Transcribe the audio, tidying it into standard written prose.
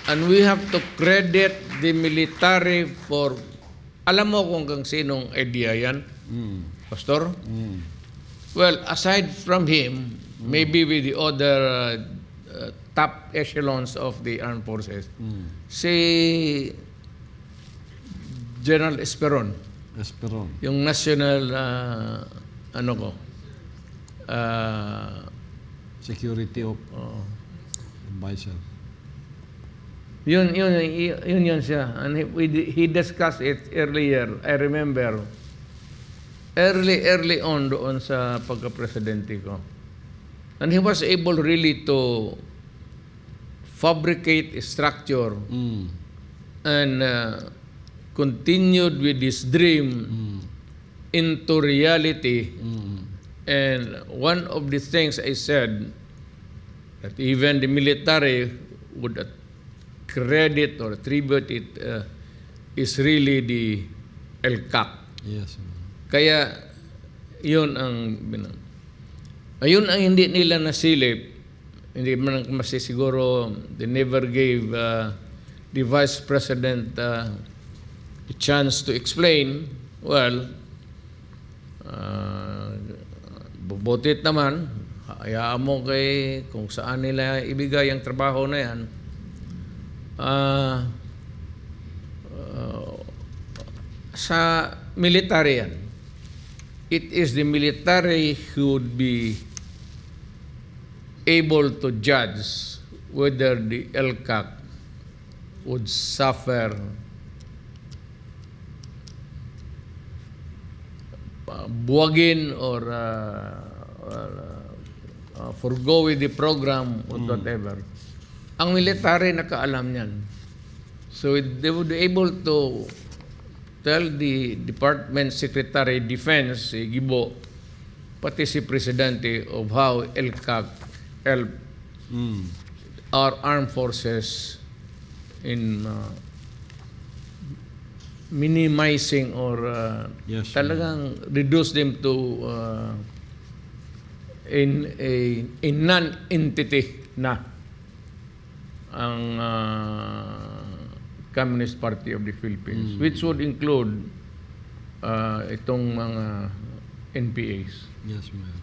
And we have to credit the military for, alam mo kung kang sinong idea yan, Pastor? Well, aside from him, maybe with the other top echelons of the armed forces, si General Esperon, yung national, Security Advisor. Yun siya. And he discussed it earlier. I remember, early on doon sa pagka-presidente ko. And he was able really to fabricate a structure and continued with his dream into reality. And one of the things I said, that even the military would credit or attribute it, is really the LCAC. Yes. Kaya yun ang ayun ang hindi nila nasilip. Hindi man masisiguro, they never gave the Vice President a chance to explain. Well, bubutit naman, hayaan mo kay kung saan nila ibigay ang trabaho na yan. Sa military yan. It is the military who would be able to judge whether the LCAC would suffer buwagin or forgo with the program or whatever. Ang military nakaalam niyan. So they would be able to tell the Department Secretary Defense, si Gibo, pati si Presidente, of how LCAC helped our armed forces in minimizing or talagang reduce them to a non-entity na ang Communist Party of the Philippines, which would include itong mga NPAs. Yes, ma'am.